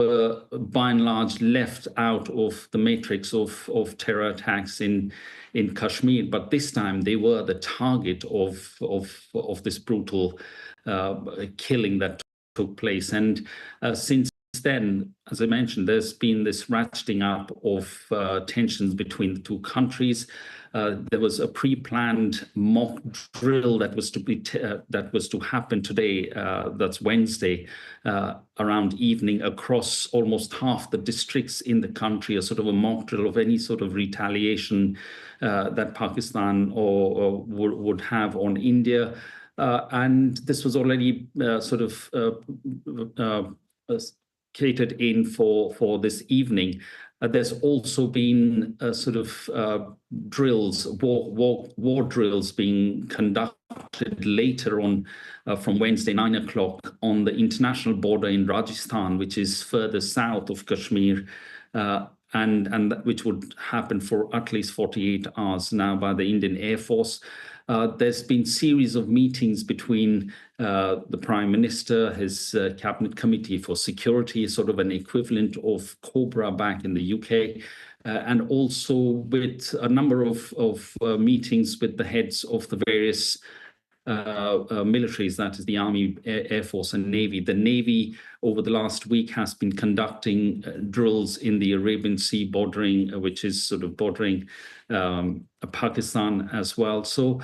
by and large left out of the matrix of terror attacks in Kashmir, but this time they were the target of this brutal killing that took place. And since then, as I mentioned, there's been this ratcheting up of tensions between the two countries. There was a pre-planned mock drill that was to happen today. That's Wednesday, around evening, across almost half the districts in the country. A sort of a mock drill of any sort of retaliation that Pakistan or would have on India, and this was already sort of catered in for this evening. There's also been sort of drills, war drills being conducted later on from Wednesday, 9 o'clock, on the international border in Rajasthan, which is further south of Kashmir, and which would happen for at least 48 hours now by the Indian Air Force. There's been series of meetings between the Prime Minister, his Cabinet Committee for Security, sort of an equivalent of COBRA back in the UK, and also with a number of meetings with the heads of the various militaries, that is the Army, Air Force and Navy. The Navy over the last week has been conducting drills in the Arabian Sea bordering, which is sort of bordering Pakistan as well. So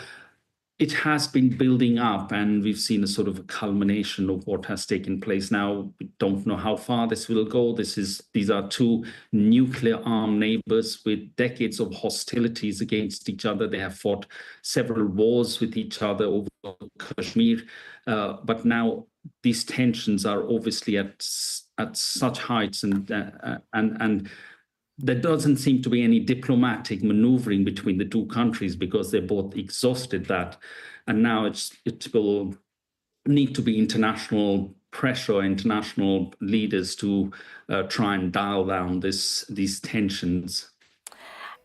it has been building up, and we've seen a sort of a culmination of what has taken place. Now, we don't know how far this will go. These are two nuclear-armed neighbors with decades of hostilities against each other. They have fought several wars with each other over Kashmir, but now these tensions are obviously at such heights, and there doesn't seem to be any diplomatic maneuvering between the two countries because they're both exhausted that. And now it will need to be international pressure, international leaders to try and dial down these tensions.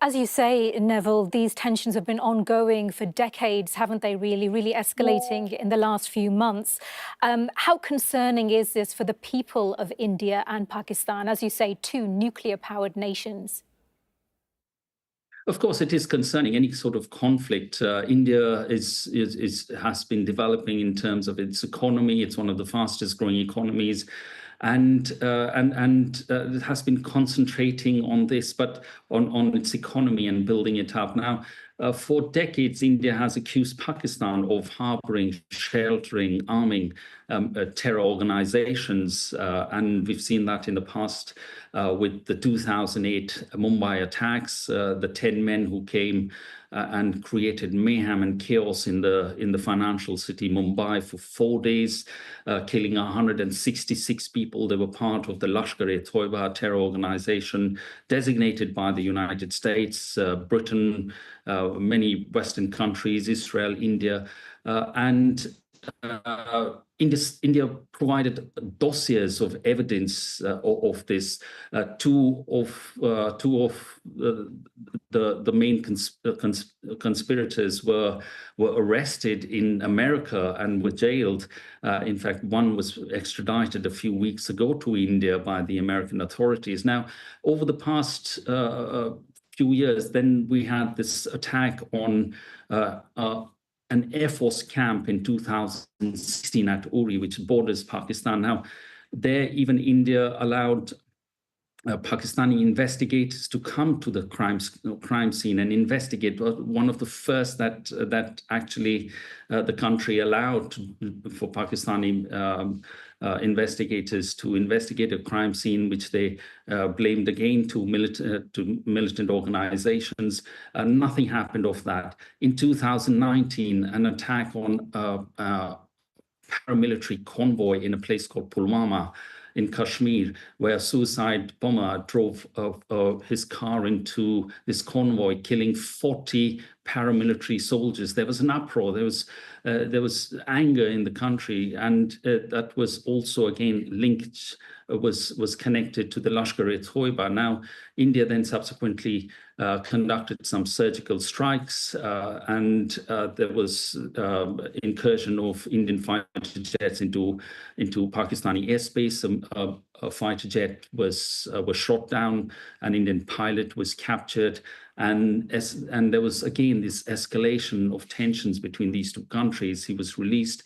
As you say, Neville, these tensions have been ongoing for decades, haven't they, really escalating in the last few months. How concerning is this for the people of India and Pakistan, as you say, two nuclear-powered nations? Of course, it is concerning. Any sort of conflict. India has been developing in terms of its economy. It's one of the fastest growing economies. And it has been concentrating on this, but on its economy and building it up. Now, for decades, India has accused Pakistan of harboring, sheltering, arming terror organizations. And we've seen that in the past with the 2008 Mumbai attacks, the 10 men who came and created mayhem and chaos in the financial city Mumbai for 4 days, killing 166 people. They were part of the Lashkar-e-Toiba terror organization designated by the United States, Britain, many Western countries, Israel, India, and India provided dossiers of evidence of this. Two of the main conspirators were arrested in America and were jailed. In fact, one was extradited a few weeks ago to India by the American authorities. Now, over the past few years, then we had this attack on an Air Force camp in 2016 at Uri, which borders Pakistan. Now, there even India allowed Pakistani investigators to come to the crime scene and investigate. One of the first that actually the country allowed for Pakistani investigators to investigate a crime scene, which they blamed again to militant organizations. Nothing happened of that. In 2019, an attack on a paramilitary convoy in a place called Pulwama in Kashmir, where a suicide bomber drove his car into this convoy, killing 40 paramilitary soldiers. There was an uproar. There was anger in the country, and that was also again linked, was connected to the Lashkar-e-Toiba. Now, India then subsequently conducted some surgical strikes, and there was incursion of Indian fighter jets into Pakistani airspace. fighter jet was shot down. An Indian pilot was captured, and there was again this escalation of tensions between these two countries. He was released.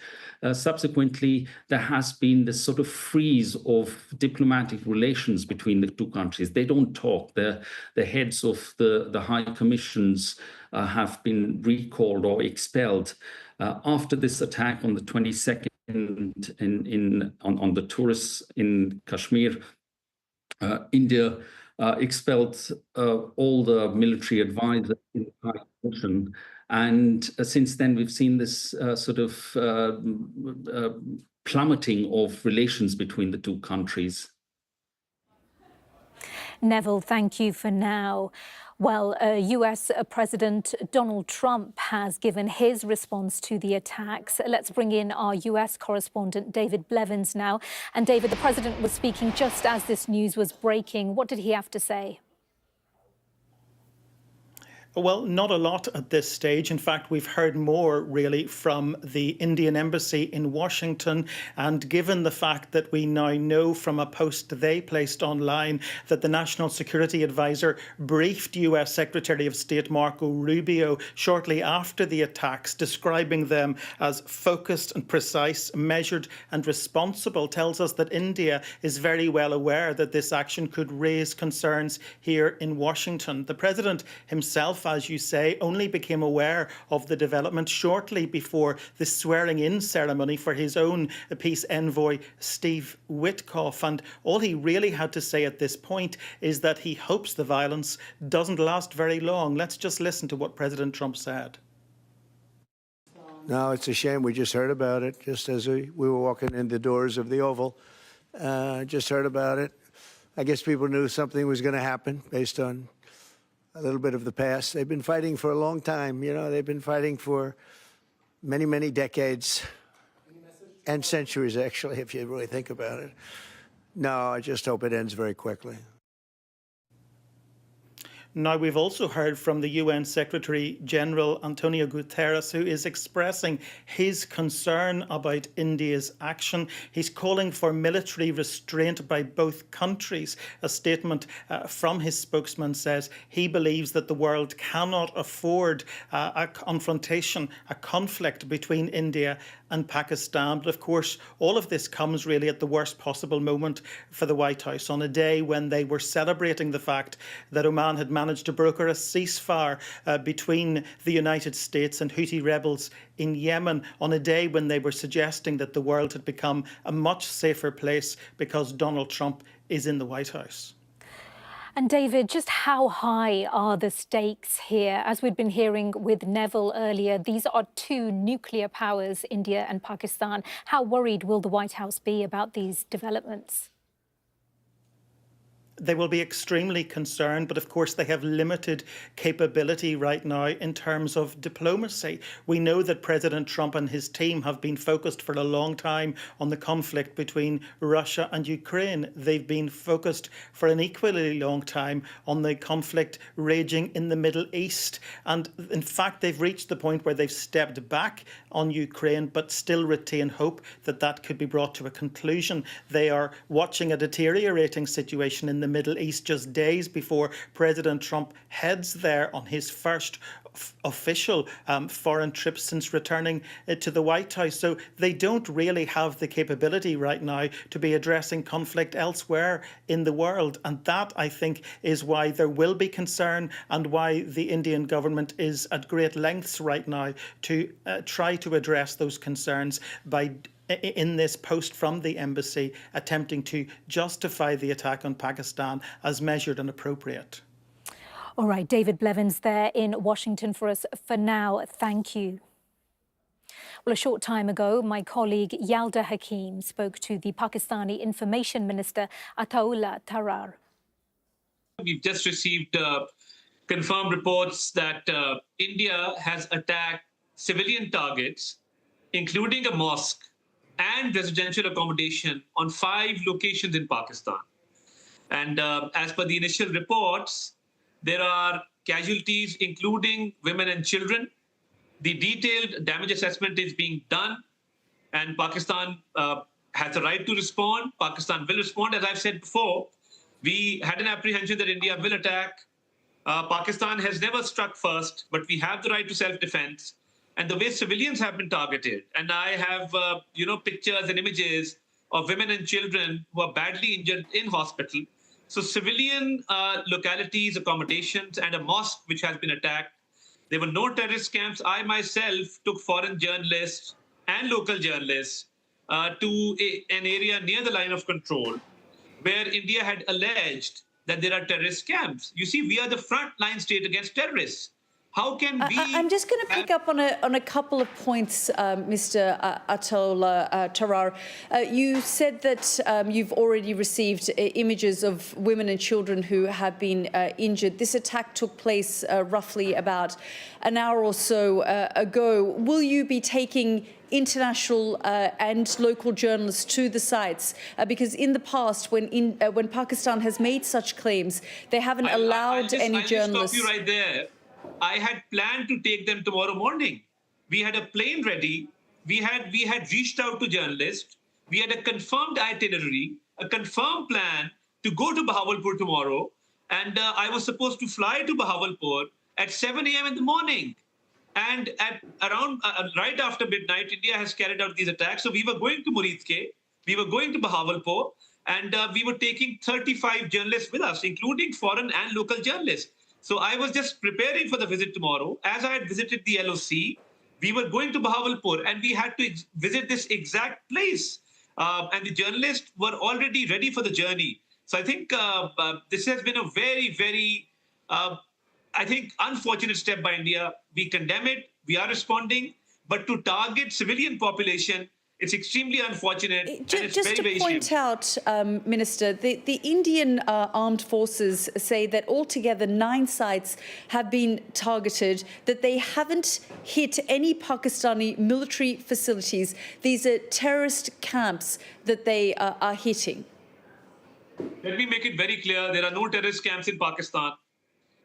Subsequently, there has been this sort of freeze of diplomatic relations between the two countries. They don't talk. The heads of the high commissions have been recalled or expelled. After this attack on the 22nd on the tourists in Kashmir, India expelled all the military advisors in the High Commission. And since then, we've seen this sort of plummeting of relations between the two countries. Neville, thank you for now. Well, US President Donald Trump has given his response to the attacks. Let's bring in our US correspondent, David Blevins, now. And David, the president was speaking just as this news was breaking. What did he have to say? Well, not a lot at this stage. In fact, we've heard more really from the Indian embassy in Washington. And given the fact that we now know from a post they placed online that the National Security Advisor briefed US Secretary of State Marco Rubio shortly after the attacks, describing them as focused and precise, measured and responsible, tells us that India is very well aware that this action could raise concerns here in Washington. The president himself, as you say, only became aware of the development shortly before the swearing-in ceremony for his own peace envoy, Steve Witkoff. And all he really had to say at this point is that he hopes the violence doesn't last very long. Let's just listen to what President Trump said. No, it's a shame. We just heard about it just as we were walking in the doors of the Oval. Just heard about it. I guess people knew something was going to happen based on a little bit of the past. They've been fighting for a long time. You know, they've been fighting for many, many decades and centuries, actually, if you really think about it. No, I just hope it ends very quickly. Now, we've also heard from the UN Secretary General Antonio Guterres, who is expressing his concern about India's action. He's calling for military restraint by both countries. A statement from his spokesman says he believes that the world cannot afford a confrontation, a conflict between India and Pakistan. But of course, all of this comes really at the worst possible moment for the White House, on a day when they were celebrating the fact that Oman had managed to broker a ceasefire between the United States and Houthi rebels in Yemen, on a day when they were suggesting that the world had become a much safer place because Donald Trump is in the White House. And David, just how high are the stakes here? As we'd been hearing with Neville earlier, these are two nuclear powers, India and Pakistan. How worried will the White House be about these developments? They will be extremely concerned, but of course they have limited capability right now in terms of diplomacy. We know that President Trump and his team have been focused for a long time on the conflict between Russia and Ukraine. They've been focused for an equally long time on the conflict raging in the Middle East. And in fact, they've reached the point where they've stepped back on Ukraine, but still retain hope that that could be brought to a conclusion. They are watching a deteriorating situation in the Middle East just days before President Trump heads there on his first official foreign trip since returning to the White House. So they don't really have the capability right now to be addressing conflict elsewhere in the world. And that, I think, is why there will be concern and why the Indian government is at great lengths right now to try to address those concerns by, in this post from the embassy, attempting to justify the attack on Pakistan as measured and appropriate. All right, David Blevins there in Washington for us for now. Thank you. Well, a short time ago, my colleague Yalda Hakim spoke to the Pakistani Information Minister Ataullah Tarar. We've just received confirmed reports that India has attacked civilian targets, including a mosque and residential accommodation on 5 locations in Pakistan. And as per the initial reports, there are casualties, including women and children. The detailed damage assessment is being done, and Pakistan has a right to respond. Pakistan will respond. As I've said before, we had an apprehension that India will attack. Pakistan has never struck first, but we have the right to self-defense. And the way civilians have been targeted, and I have, pictures and images of women and children who are badly injured in hospital. So civilian localities, accommodations, and a mosque which has been attacked. There were no terrorist camps. I myself took foreign journalists and local journalists to an area near the line of control where India had alleged that there are terrorist camps. You see, we are the frontline state against terrorists. How can we... I'm just going to pick up on a couple of points, Mr. Atol Tarar. You said that you've already received images of women and children who have been injured. This attack took place roughly about an hour or so ago. Will you be taking international and local journalists to the sites? Because in the past, when Pakistan has made such claims, they haven't allowed any journalists... I'll stop you right there. I had planned to take them tomorrow morning. We had a plane ready. We had reached out to journalists. We had a confirmed itinerary, a confirmed plan to go to Bahawalpur tomorrow. And I was supposed to fly to Bahawalpur at 7 a.m. in the morning. And at around right after midnight, India has carried out these attacks. So we were going to Muridke, we were going to Bahawalpur, and we were taking 35 journalists with us, including foreign and local journalists. So I was just preparing for the visit tomorrow. As I had visited the LOC, we were going to Bahawalpur and we had to visit this exact place. And the journalists were already ready for the journey. So I think this has been a very, very, unfortunate step by India. We condemn it. We are responding. But to target civilian population, it's extremely unfortunate. Just to point out, Minister, the Indian armed forces say that altogether 9 sites have been targeted, that they haven't hit any Pakistani military facilities. These are terrorist camps that they are hitting. Let me make it very clear. There are no terrorist camps in Pakistan.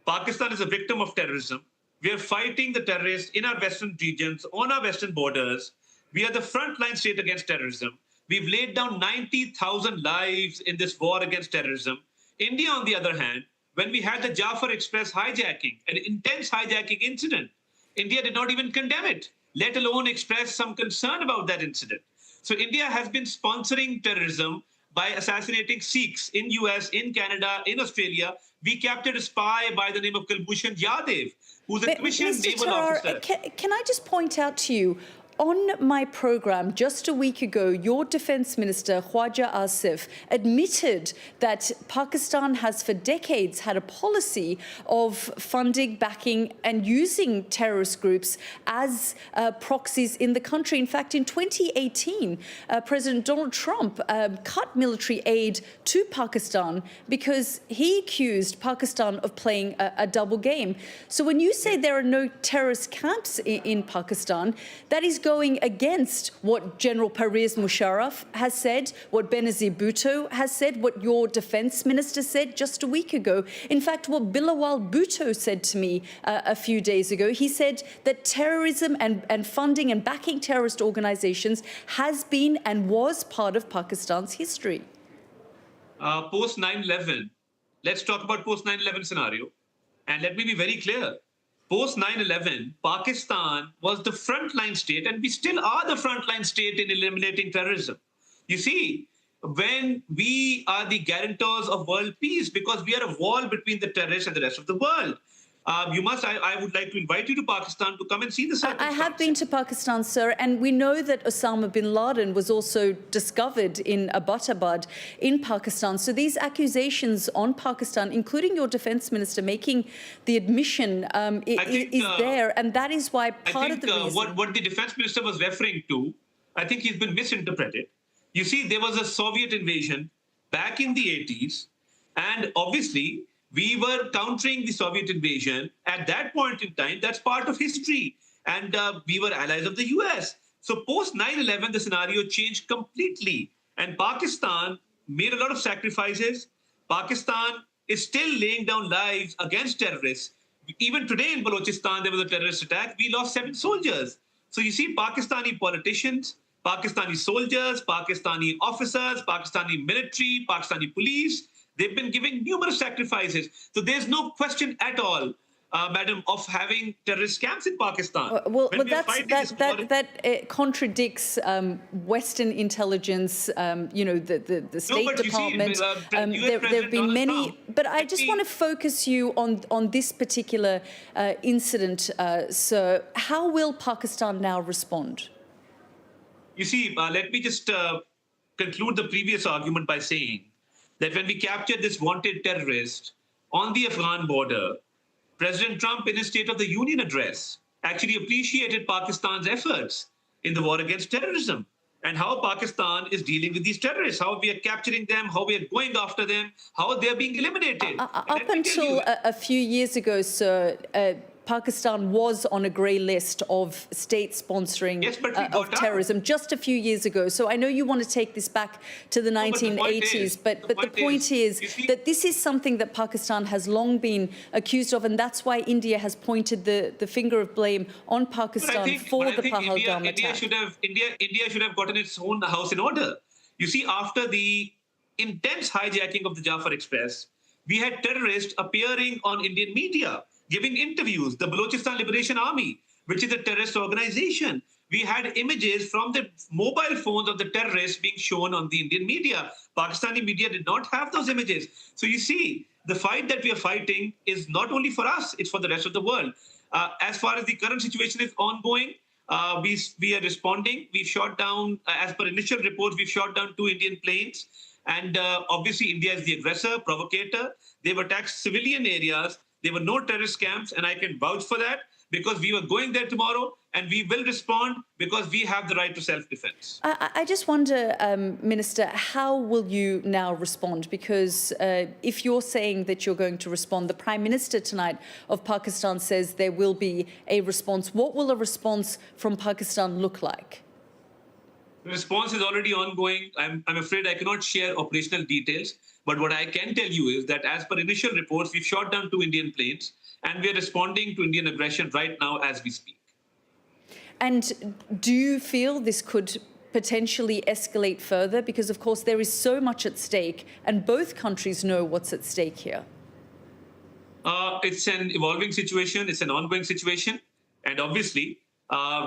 Pakistan is a victim of terrorism. We are fighting the terrorists in our western regions, on our western borders. We are the frontline state against terrorism. We've laid down 90,000 lives in this war against terrorism. India, on the other hand, when we had the Jafar Express hijacking, an intense hijacking incident, India did not even condemn it, let alone express some concern about that incident. So India has been sponsoring terrorism by assassinating Sikhs in US, in Canada, in Australia. We captured a spy by the name of Kulbhushan Yadav, who's a commissioned naval officer. Can I just point out to you, on my program just a week ago, your defense minister, Khwaja Asif, admitted that Pakistan has for decades had a policy of funding, backing and using terrorist groups as proxies in the country. In fact, in 2018, President Donald Trump cut military aid to Pakistan because he accused Pakistan of playing a double game. So when you say there are no terrorist camps in Pakistan, that is going against what General Pervez Musharraf has said, what Benazir Bhutto has said, what your defense minister said just a week ago. In fact, what Bilawal Bhutto said to me a few days ago, he said that terrorism and funding and backing terrorist organizations has been and was part of Pakistan's history. Post 9/11, let's talk about post 9/11 scenario. And let me be very clear. Post 9/11, Pakistan was the frontline state, and we still are the frontline state in eliminating terrorism. You see, when we are the guarantors of world peace, because we are a wall between the terrorists and the rest of the world. I would like to invite you to Pakistan to come and see the circumstances. I have been to Pakistan, sir, and we know that Osama bin Laden was also discovered in Abbottabad in Pakistan. So these accusations on Pakistan, including your defense minister making the admission, is there. And that is why part of the reason... What the defense minister was referring to, I think he's been misinterpreted. You see, there was a Soviet invasion back in the 80s, and obviously, we were countering the Soviet invasion at that point in time. That's part of history. And we were allies of the US. So post 9/11, the scenario changed completely. And Pakistan made a lot of sacrifices. Pakistan is still laying down lives against terrorists. Even today in Balochistan, there was a terrorist attack. We lost 7 soldiers. So you see, Pakistani politicians, Pakistani soldiers, Pakistani officers, Pakistani military, Pakistani police. They've been giving numerous sacrifices. So there's no question at all, madam, of having terrorist camps in Pakistan. That contradicts Western intelligence, the State Department. There have been many, but I just want to focus you on this particular incident, sir. How will Pakistan now respond? You see, let me just conclude the previous argument by saying that when we captured this wanted terrorist on the Afghan border, President Trump, in his State of the Union address, actually appreciated Pakistan's efforts in the war against terrorism and how Pakistan is dealing with these terrorists, how we are capturing them, how we are going after them, how they are being eliminated. Up until a few years ago, sir, Pakistan was on a grey list of states sponsoring of terrorism just a few years ago. So I know you want to take this back to the 1980s, but the point is that this is something that Pakistan has long been accused of, and that's why India has pointed the finger of blame on Pakistan for the Pahalgam attack. India should have gotten its own house in order. You see, after the intense hijacking of the Jafar Express, we had terrorists appearing on Indian media, giving interviews. The Balochistan Liberation Army, which is a terrorist organization, we had images from the mobile phones of the terrorists being shown on the Indian media. Pakistani media did not have those images. So you see, the fight that we are fighting is not only for us, it's for the rest of the world. As far as the current situation is ongoing, we are responding. We've shot down, as per initial reports, we've shot down 2 Indian planes. And obviously, India is the aggressor, provocator. They've attacked civilian areas. There were no terrorist camps, and I can vouch for that because we were going there tomorrow, and we will respond because we have the right to self-defense. I just wonder, Minister, how will you now respond? Because if you're saying that you're going to respond, the Prime Minister tonight of Pakistan says there will be a response. What will a response from Pakistan look like? The response is already ongoing. I'm afraid I cannot share operational details. But what I can tell you is that as per initial reports, we've shot down 2 Indian planes, and we're responding to Indian aggression right now as we speak. And do you feel this could potentially escalate further? Because, of course, there is so much at stake, and both countries know what's at stake here. It's an evolving situation. It's an ongoing situation. And obviously,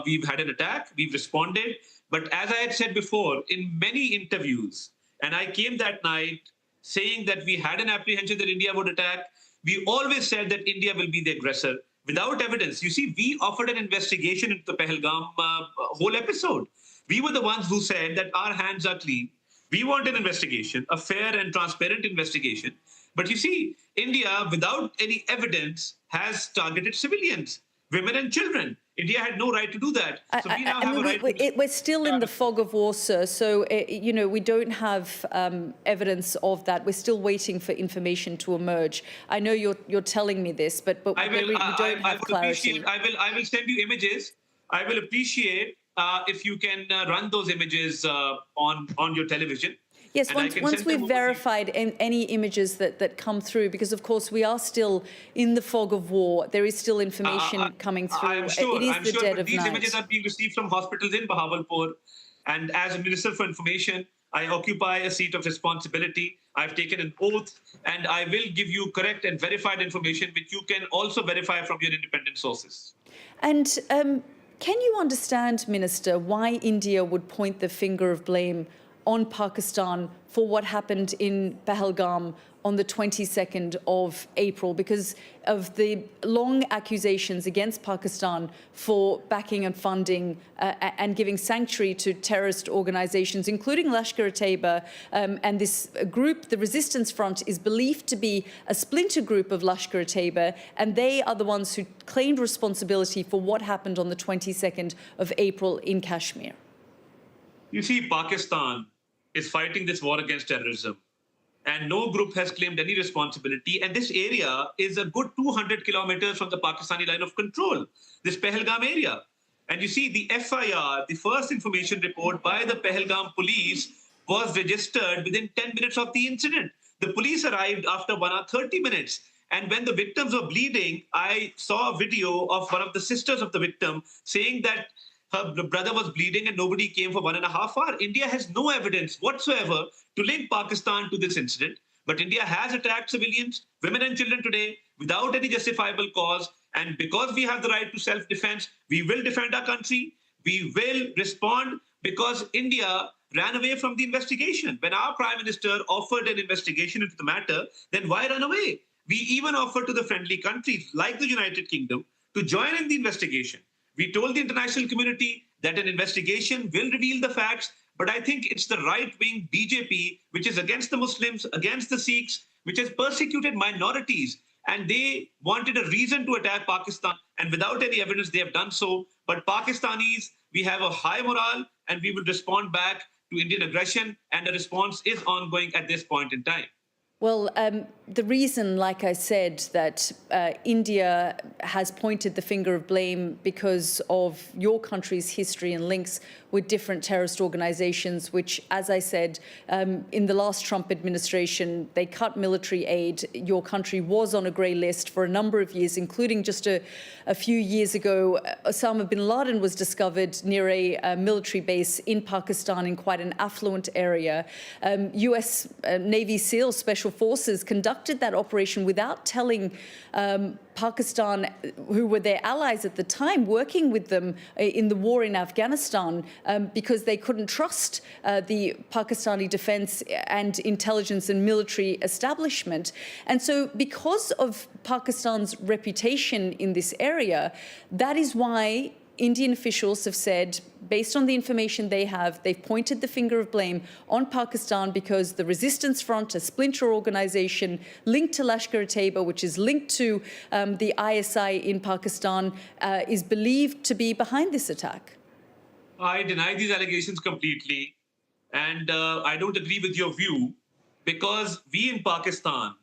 we've had an attack. We've responded. But as I had said before, in many interviews, and I came that night saying that we had an apprehension that India would attack, we always said that India will be the aggressor without evidence. You see, we offered an investigation into the Pahalgam whole episode. We were the ones who said that our hands are clean. We want an investigation, a fair and transparent investigation. But you see, India, without any evidence, has targeted civilians, women and children. India had no right to do that. So we now have a right we're still in the fog of war, sir. So, we don't have evidence of that. We're still waiting for information to emerge. I know you're telling me this, but we don't have clarity. I will send you images. I will appreciate if you can run those images on your television. Yes, once we've verified any images that come through, because, of course, we are still in the fog of war. There is still information coming through. I'm sure, it is the dead of these night. images are being received from hospitals in Bahawalpur. And as a Minister for Information, I occupy a seat of responsibility. I've taken an oath, and I will give you correct and verified information, which you can also verify from your independent sources. And can you understand, Minister, why India would point the finger of blame on Pakistan for what happened in Pahalgam on the 22nd of April, because of the long accusations against Pakistan for backing and funding and giving sanctuary to terrorist organizations, including Lashkar-e-Taiba. And this group, the Resistance Front, is believed to be a splinter group of Lashkar-e-Taiba, and they are the ones who claimed responsibility for what happened on the 22nd of April in Kashmir. You see, Pakistan is fighting this war against terrorism, and no group has claimed any responsibility. And this area is a good 200 kilometers from the Pakistani line of control, this Pahalgam area. And you see, the FIR, the first information report by the Pahalgam police, was registered within 10 minutes of the incident. The police arrived after 1 hour 30 minutes. And when the victims were bleeding, I saw a video of one of the sisters of the victim saying that her brother was bleeding and nobody came for 1.5 hours. India has no evidence whatsoever to link Pakistan to this incident. But India has attacked civilians, women and children today without any justifiable cause. And because we have the right to self-defense, we will defend our country. We will respond because India ran away from the investigation. When our Prime Minister offered an investigation into the matter, then why run away? We even offered to the friendly countries like the United Kingdom to join in the investigation. We told the international community that an investigation will reveal the facts, but I think it's the right-wing BJP, which is against the Muslims, against the Sikhs, which has persecuted minorities, and they wanted a reason to attack Pakistan, and without any evidence, they have done so. But Pakistanis, we have a high morale, and we will respond back to Indian aggression, and the response is ongoing at this point in time. Well, the reason, like I said, that India has pointed the finger of blame because of your country's history and links with different terrorist organizations, which, as I said, in the last Trump administration, they cut military aid. Your country was on a grey list for a number of years, including just a few years ago, Osama bin Laden was discovered near a military base in Pakistan in quite an affluent area. US Navy SEAL Special Forces conducted that operation without telling Pakistan, who were their allies at the time, working with them in the war in Afghanistan, because they couldn't trust the Pakistani defense and intelligence and military establishment. And so because of Pakistan's reputation in this area, that is why Indian officials have said, based on the information they have, they've pointed the finger of blame on Pakistan because the Resistance Front, a splinter organization linked to Lashkar-e-Taiba, which is linked to the ISI in Pakistan, is believed to be behind this attack. I deny these allegations completely, and I don't agree with your view, because we in Pakistan,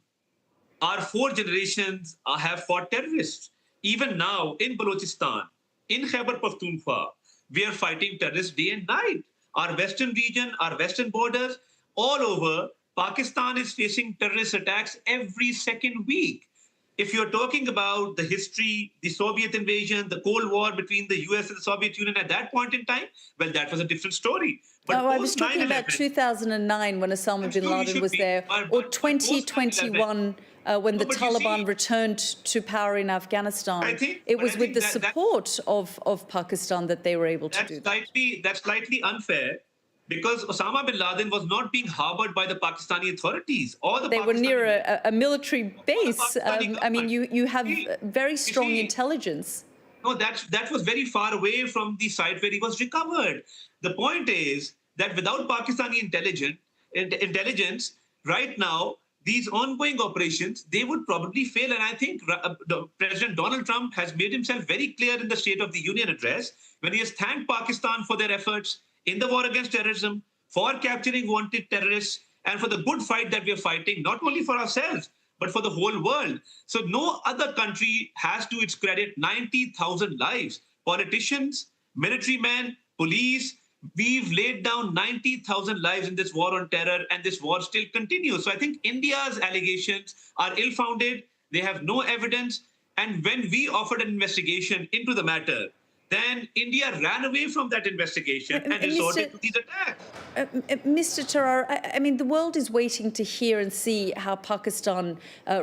our 4 generations have fought terrorists. Even now in Balochistan, in Khyber Pakhtunkhwa, we are fighting terrorists day and night. Our western region, our western borders, all over, Pakistan is facing terrorist attacks every second week. If you're talking about the history, the Soviet invasion, the Cold War between the US and the Soviet Union at that point in time, well, that was a different story. But I was talking about 2009 when Osama bin Laden was there, or 2021 when the Taliban returned to power in Afghanistan. It was with the support of Pakistan that they were able to do that. That's slightly unfair, because Osama bin Laden was not being harbored by the Pakistani authorities or the They were near a military base. I mean, you have very strong intelligence. No, that was very far away from the site where he was recovered. The point is that without Pakistani intelligence, right now, these ongoing operations, they would probably fail. And I think President Donald Trump has made himself very clear in the State of the Union address when he has thanked Pakistan for their efforts in the war against terrorism, for capturing wanted terrorists, and for the good fight that we are fighting, not only for ourselves, but for the whole world. So no other country has to its credit 90,000 lives. Politicians, military men, police, we've laid down 90,000 lives in this war on terror, and this war still continues. So I think India's allegations are ill-founded. They have no evidence. And when we offered an investigation into the matter, then India ran away from that investigation and resorted to these attacks. Mr. Tarar, I mean, the world is waiting to hear and see how Pakistan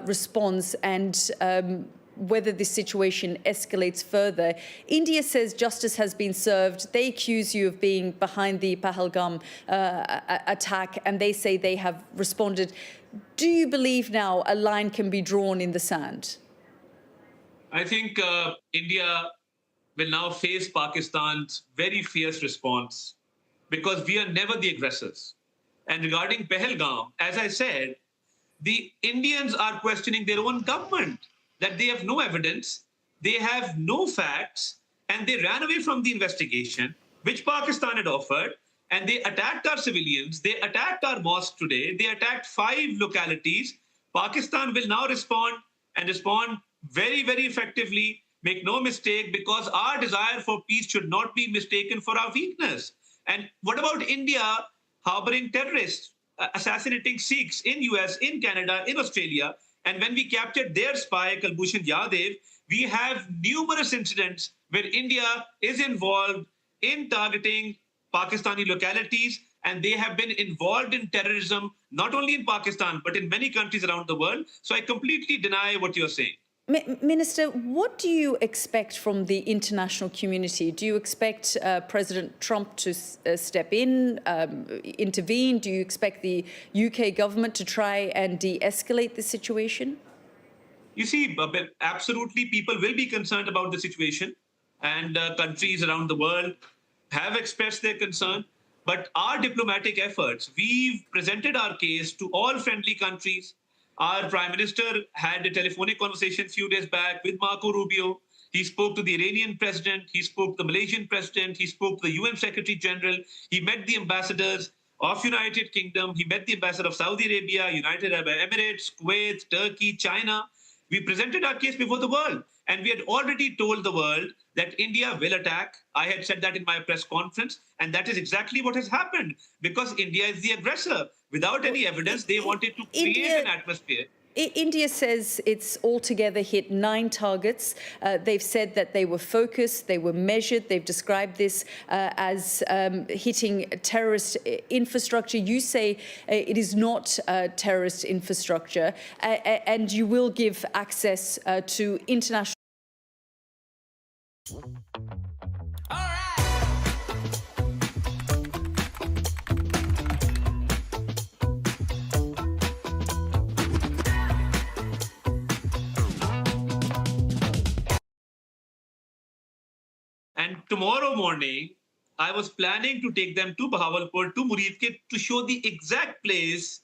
responds and whether this situation escalates further. India says justice has been served. They accuse you of being behind the Pahalgam attack, and they say they have responded. Do you believe now a line can be drawn in the sand? I think India will now face Pakistan's very fierce response, because we are never the aggressors. And regarding Pahalgam, as I said, the Indians are questioning their own government, that they have no evidence, they have no facts, and they ran away from the investigation, which Pakistan had offered, and they attacked our civilians, they attacked our mosque today, they attacked 5 localities. Pakistan will now respond, and respond very, very effectively. Make no mistake, because our desire for peace should not be mistaken for our weakness. And what about India harboring terrorists, assassinating Sikhs in US, in Canada, in Australia? And when we captured their spy, Kulbhushan Yadav, we have numerous incidents where India is involved in targeting Pakistani localities, and they have been involved in terrorism, not only in Pakistan, but in many countries around the world. So I completely deny what you're saying. Minister, what do you expect from the international community? Do you expect President Trump to step in, intervene? Do you expect the UK government to try and de-escalate the situation? You see, absolutely, people will be concerned about the situation, and countries around the world have expressed their concern. But our diplomatic efforts, we've presented our case to all friendly countries. Our Prime Minister had a telephonic conversation a few days back with Marco Rubio. He spoke to the Iranian president. He spoke to the Malaysian president. He spoke to the UN Secretary General. He met the ambassadors of United Kingdom. He met the ambassador of Saudi Arabia, United Arab Emirates, Kuwait, Turkey, China. We presented our case before the world, and we had already told the world that India will attack. I had said that in my press conference, and that is exactly what has happened, because India is the aggressor. Without any evidence, they wanted to create an atmosphere. India says it's altogether hit 9 targets. They've said that they were focused, they were measured. They've described this as hitting terrorist infrastructure. You say it is not terrorist infrastructure, and you will give access to international. And tomorrow morning, I was planning to take them to Bahawalpur, to Muridke, to show the exact place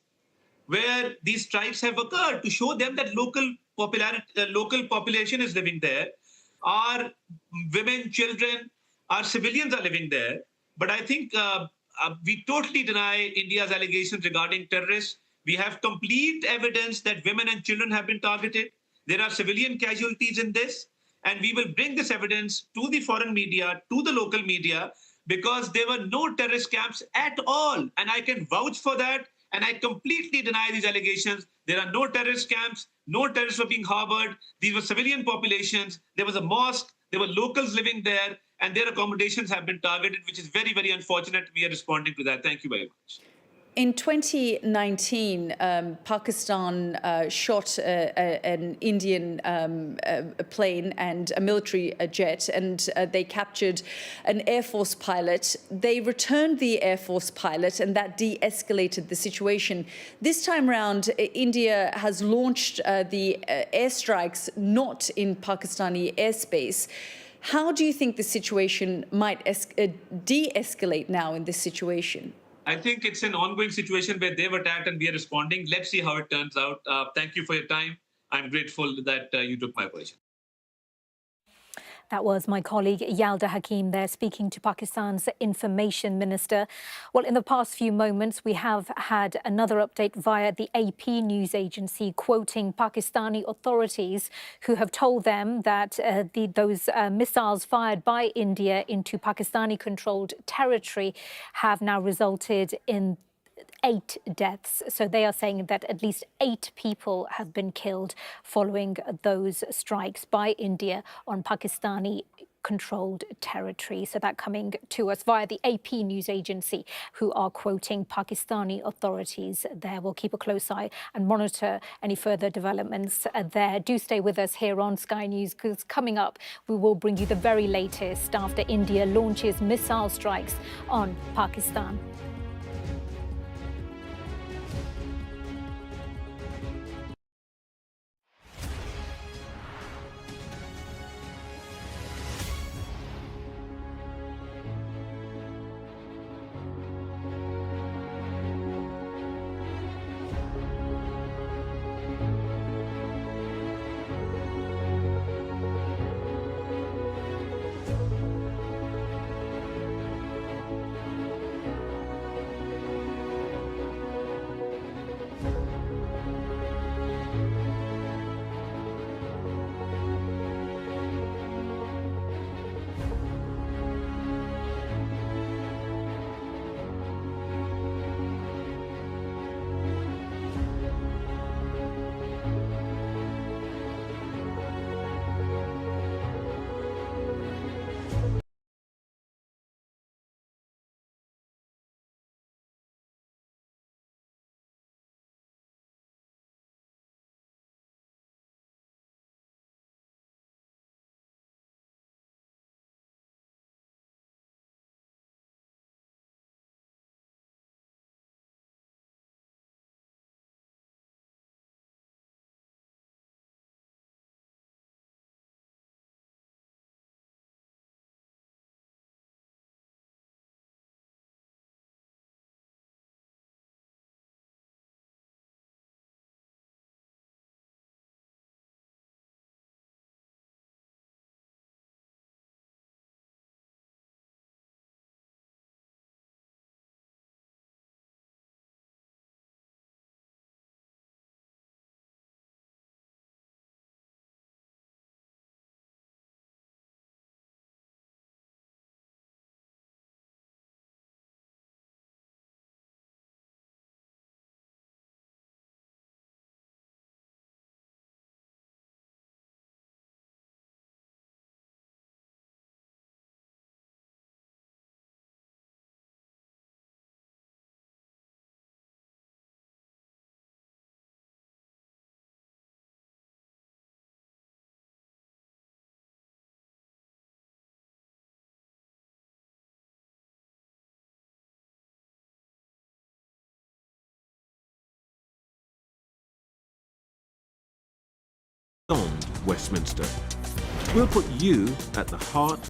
where these strikes have occurred, to show them that local population is living there. Our women, children, our civilians are living there. But I think we totally deny India's allegations regarding terrorists. We have complete evidence that women and children have been targeted. There are civilian casualties in this. And we will bring this evidence to the foreign media, to the local media, because there were no terrorist camps at all. And I can vouch for that. And I completely deny these allegations. There are no terrorist camps. No terrorists were being harbored. These were civilian populations. There was a mosque. There were locals living there. And their accommodations have been targeted, which is very, very unfortunate. We are responding to that. Thank you very much. In 2019, Pakistan shot an Indian plane and a military jet, and they captured an Air Force pilot. They returned the Air Force pilot, and that de-escalated the situation. This time round, India has launched the airstrikes not in Pakistani airspace. How do you think the situation might de-escalate now in this situation? I think it's an ongoing situation where they've attacked and we are responding. Let's see how it turns out. Thank you for your time. I'm grateful that you took my question. That was my colleague Yalda Hakim there speaking to Pakistan's information minister. Well, in the past few moments, we have had another update via the AP news agency quoting Pakistani authorities who have told them that those missiles fired by India into Pakistani-controlled territory have now resulted in 8 deaths. So they are saying that at least 8 people have been killed following those strikes by India on Pakistani-controlled territory. So that coming to us via the AP news agency, who are quoting Pakistani authorities there. We'll keep a close eye and monitor any further developments there. Do stay with us here on Sky News, because coming up, we will bring you the very latest after India launches missile strikes on Pakistan. beyond Westminster. We'll put you at the heart